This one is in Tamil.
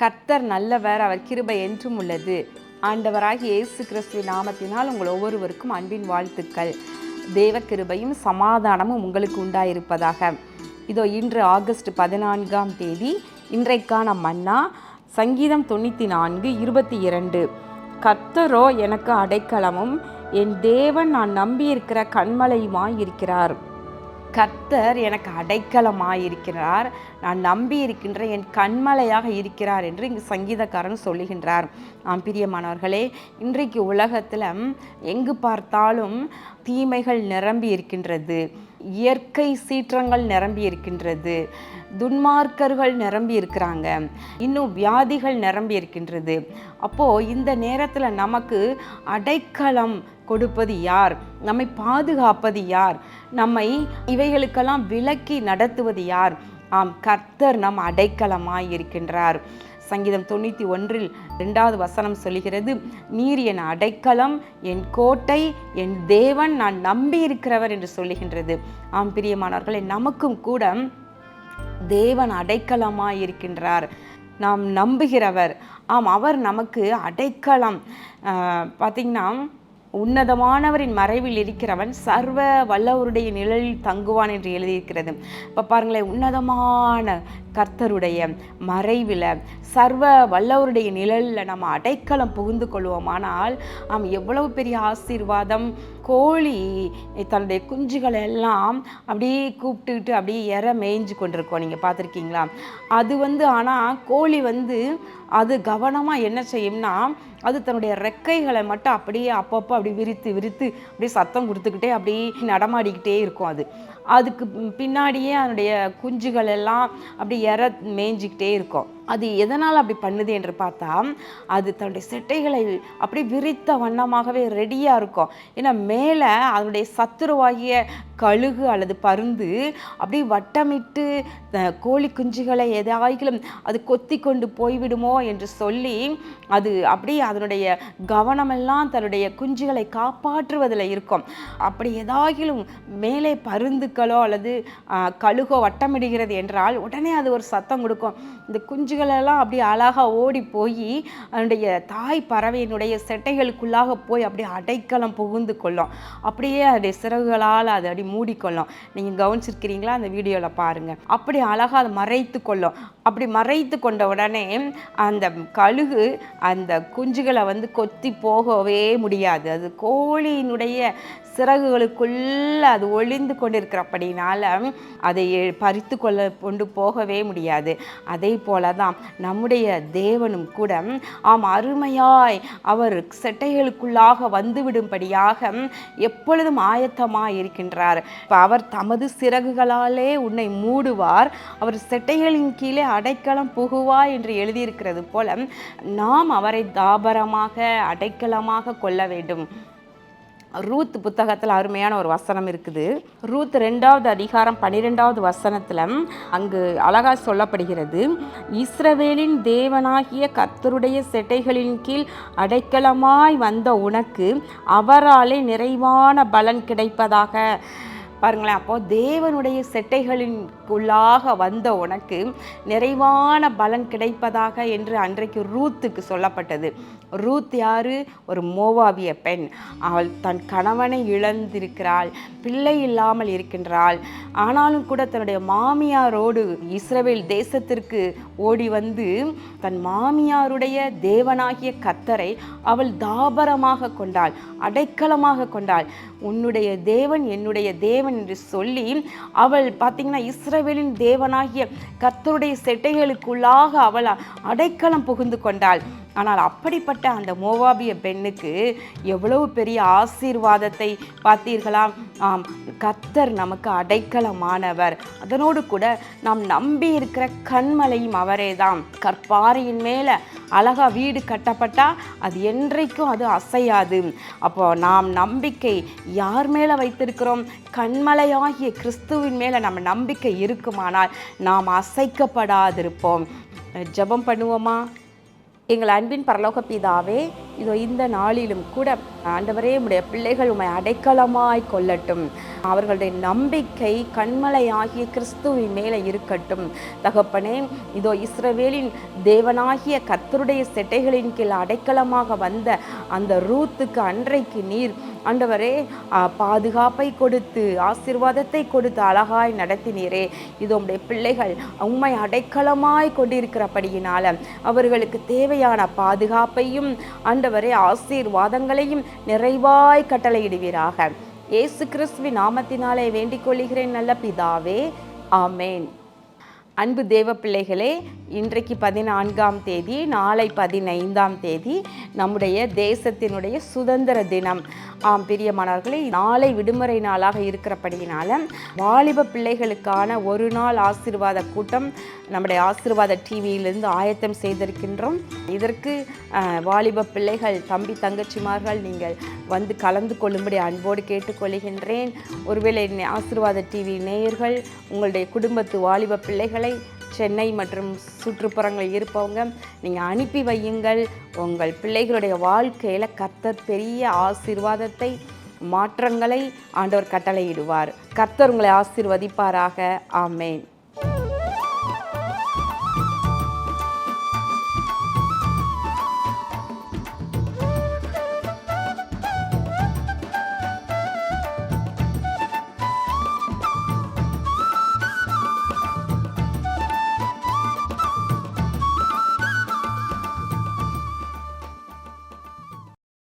கர்த்தர் நல்லவர், அவர் கிருபை என்றும் உள்ளது. ஆண்டவராகிய இயேசு கிறிஸ்துவின் நாமத்தினால் உங்கள் ஒவ்வொருவருக்கும் அன்பின் வாழ்த்துக்கள். தேவ கிருபையும் சமாதானமும் உங்களுக்கு உண்டாயிருப்பதாக. இதோ இன்று ஆகஸ்ட் 14ஆம் தேதி இன்றைக்கான மன்னா சங்கீதம் 94:22. கர்த்தரோ எனக்கு அடைக்கலமும் என் தேவன் நான் நம்பியிருக்கிற கன்மலையுமாய் இருக்கிறார். கர்த்தர் எனக்கு அடைக்கலமாயிருக்கிறார், நான் நம்பி இருக்கின்ற என் கண்மலையாக இருக்கிறார் என்று இங்கு சங்கீதக்காரன் சொல்லுகின்றார். பிரியமானவர்களே, இன்றைக்கு உலகத்தில் எங்கு பார்த்தாலும் தீமைகள் நிரம்பி இருக்கின்றது, இயற்கை சீற்றங்கள் நிரம்பி இருக்கின்றது, துன்மார்க்கர்கள் நிரம்பி இருக்கிறாங்க, இன்னும் வியாதிகள் நிரம்பி இருக்கின்றது. அப்போது இந்த நேரத்தில் நமக்கு அடைக்கலம் கொடுப்பது யார்? நம்மை பாதுகாப்பது யார்? நம்மை இவைகளுக்கெல்லாம் விலக்கி நடத்துவது யார்? கர்த்தர் நம் அடைக்கலமாய் இருக்கின்றார். சங்கீதம் 91:2 வசனம் சொல்லுகிறது, நீர் என் அடைக்கலம், என் கோட்டை, என் தேவன், நான் நம்பி இருக்கிறவர் என்று சொல்லுகின்றது. பிரியமானவர்களே, நமக்கும் கூட தேவன் அடைக்கலமாய் இருக்கின்றார். நாம் நம்புகிறவர். அவர் நமக்கு அடைக்கலம். பார்த்திங்கன்னா, உன்னதமானவரின் மறைவில் இருக்கிறவன் சர்வ வல்லவருடைய நிழலில் தங்குவான் என்று எழுதியிருக்கிறது. இப்போ பாருங்களேன், உன்னதமான கர்த்தருடைய மறைவில் சர்வ வல்லவருடைய நிழலில் நம்ம அடைக்கலம் புகுந்து கொள்வோமானால் எவ்வளவு பெரிய ஆசீர்வாதம். கோழி தன்னுடைய குஞ்சுகளை எல்லாம் அப்படியே கூப்பிட்டுக்கிட்டு அப்படியே மேய்ஞ்சு கொண்டிருக்கோம். நீங்கள் பார்த்துருக்கீங்களா? அது ஆனால் கோழி அது கவனமாக என்ன செய்யும்னா, அது தன்னுடைய ரெக்கைகளை மட்டும் அப்படியே அப்பப்போ அப்படி விரித்து விரித்து அப்படியே சத்தம் கொடுத்துக்கிட்டே அப்படியே நடமாடிக்கிட்டே இருக்கும். அதுக்கு பின்னாடியே அதனுடைய குஞ்சுகள் எல்லாம் அப்படி மேய்ஞ்சிக்கிட்டே இருக்கும். அது எதனால் அப்படி பண்ணுது என்று பார்த்தா, அது தன்னுடைய செட்டைகளை அப்படி விரித்த வண்ணமாகவே ரெடியாக இருக்கும். ஏன்னா மேலே அதனுடைய சத்துருவாகிய கழுகு அல்லது பருந்து அப்படி வட்டமிட்டு கோழி குஞ்சுகளை எதாயிலும் அது கொத்தி கொண்டு போய்விடுமோ என்று சொல்லி அது அப்படியே அதனுடைய கவனமெல்லாம் தன்னுடைய குஞ்சுகளை காப்பாற்றுவதில் இருக்கும். அப்படி எதாகிலும் மேலே பருந்துக்களோ அல்லது கழுகோ வட்டமிடுகிறது என்றால் உடனே அது ஒரு சத்தம் கொடுக்கும். இந்த குஞ்சுகளெல்லாம் அப்படி அழகாக ஓடி போய் அதனுடைய தாய் பறவையினுடைய செட்டைகளுக்குள்ளாக போய் அப்படியே அடைக்கலம் புகுந்து கொள்ளும். அப்படியே அதனுடைய சிறகுகளால் அது அப்படி மூடிக்கொள்ளும். நீங்கள் கவனிச்சிருக்கிறீங்களா? அந்த வீடியோவில் பாருங்கள். அப்படி அழகாக அதை மறைத்து கொள்ளும். அப்படி மறைத்து கொண்ட உடனே அந்த கழுகு அந்த குஞ்சுகளை கொத்தி போகவே முடியாது. அது கோழியினுடைய சிறகுகளுக்குள்ள அது ஒளிந்து கொண்டிருக்கிறபடினால அதை பறித்து கொண்டு போகவே முடியாது. அதே போல தான் நம்முடைய தேவனும் கூட அருமையாய் அவர் செட்டைகளுக்குள்ளாக வந்துவிடும்படியாக எப்பொழுதும் ஆயத்தமாய் இருக்கின்றார். அவர் தமது சிறகுகளாலே உன்னை மூடுவார், அவர் செட்டைகளின் கீழே அடைக்கலம் புகுவார் என்று எழுதியிருக்கிறது போல நாம் அவரை தாபரமாக அடைக்கலமாக கொள்ள வேண்டும். ரூத் புத்தகத்தில் அருமையான ஒரு வசனம் இருக்குது. ரூத் 2ஆவது அதிகாரம் 12ஆவது வசனத்தில் அங்கு அழகா சொல்லப்படுகிறது, இஸ்ரவேலின் தேவனாகிய கர்த்தருடைய செட்டைகளின் கீழ் அடைக்கலமாய் வந்த உனக்கு அவராலே நிறைவான பலன் கிடைப்பதாக. பாருங்களேன், அப்போது தேவனுடைய செட்டைகளின்குள்ளாக வந்த உனக்கு நிறைவான பலன் கிடைப்பதாக என்று அன்றைக்கு ரூத்துக்கு சொல்லப்பட்டது. ரூத் யாரு? ஒரு மோவாபிய பெண். அவள் தன் கணவனை இழந்திருக்கிறாள், பிள்ளை இல்லாமல் இருக்கின்றாள். ஆனாலும் கூட தன்னுடைய மாமியாரோடு இஸ்ரவேல் தேசத்திற்கு ஓடி தன் மாமியாருடைய தேவனாகிய கர்த்தரை அவள் தாபரமாக கொண்டாள், அடைக்கலமாக கொண்டாள். உன்னுடைய தேவன் என்னுடைய தேவன் என்று சொல்லி அவள் பார்த்தீங்கன்னா இஸ்ரவேலின் தேவனாகிய கர்த்தருடைய செட்டைகளுக்குள்ளாக அவள் அடைக்கலம் புகுந்து கொண்டாள். ஆனால் அப்படிப்பட்ட அந்த மோவாபிய பெண்ணுக்கு எவ்வளவு பெரிய ஆசீர்வாதத்தை பார்த்தீர்களா? கர்த்தர் நமக்கு அடைக்கலமானவர். அதனோடு கூட நாம் நம்பி இருக்கிற கன்மலையும் அவரே தான். கற்பாறையின் மேலே அழகா வீடு கட்டப்பட்டால் அது என்றைக்கும் அது அசையாது. அப்போ நாம் நம்பிக்கை யார் மேலே வைத்திருக்கிறோம்? கன்மலையாகிய கிறிஸ்துவின் மேலே நம்ம நம்பிக்கை இருக்குமானால் நாம் அசைக்கப்படாதிருப்போம். ஜெபம் பண்ணுவோமா? எங்கள் அன்பின் பரலோக பிதாவே, இதோ இந்த நாளிலும் கூட ஆண்டவரே உம்முடைய பிள்ளைகள் உம்மை அடைக்கலமாய் கொள்ளட்டும். அவர்களுடைய நம்பிக்கை கண்மலையாகிய கிறிஸ்துவின் மேலே இருக்கட்டும். தகப்பனே, இதோ இஸ்ரவேலின் தேவனாகிய கர்த்தருடைய செட்டைகளின் கீழ் அடைக்கலமாக வந்த அந்த ரூத்துக்கு அன்றைக்கு நீர் ஆண்டவரே பாதுகாப்பை கொடுத்து ஆசீர்வாதத்தை கொடுத்து அழகாய் நடத்தினீரே. இது உம்முடைய பிள்ளைகள் உம்மை அடைக்கலமாய் கொண்டிருக்கிறபடியினால அவர்களுக்கு தேவையான பாதுகாப்பையும் ஆண்டவரே ஆசீர்வாதங்களையும் நிறைவாய் கட்டளையிடுவீராக. இயேசு கிறிஸ்துவின் நாமத்தினாலே வேண்டிக் கொள்கிறேன் நல்ல பிதாவே, ஆமேன். அன்பு தேவ பிள்ளைகளே, இன்றைக்கு 14ஆம் தேதி, நாளை 15ஆம் தேதி நம்முடைய தேசத்தினுடைய சுதந்திர தினம். பிரியமானவர்களே, நாளை விடுமுறை நாளாக இருக்கிறபடியினால வாலிப பிள்ளைகளுக்கான ஒரு நாள் ஆசீர்வாத கூட்டம் நம்முடைய ஆசீர்வாத டிவியிலிருந்து ஆயத்தம் செய்திருக்கின்றோம். இதற்கு வாலிப பிள்ளைகள், தம்பி தங்கச்சிமார்கள் நீங்கள் வந்து கலந்து கொள்ளும்படி அன்போடு கேட்டுக்கொள்கின்றேன். ஒருவேளை ஆசீர்வாத டிவி நேயர்கள் உங்களுடைய குடும்பத்து வாலிப பிள்ளைகளை சென்னை மற்றும் சுற்றுப்புறங்களில் இருப்பவங்க நீங்கள் அனுப்பி வையுங்கள். உங்கள் பிள்ளைகளுடைய வாழ்க்கையில் கர்த்தர் பெரிய ஆசீர்வாதத்தை, மாற்றங்களை ஆண்டவர் கட்டளையிடுவார். கர்த்தர் உங்களை ஆசீர்வதிப்பாராக. ஆமேன்.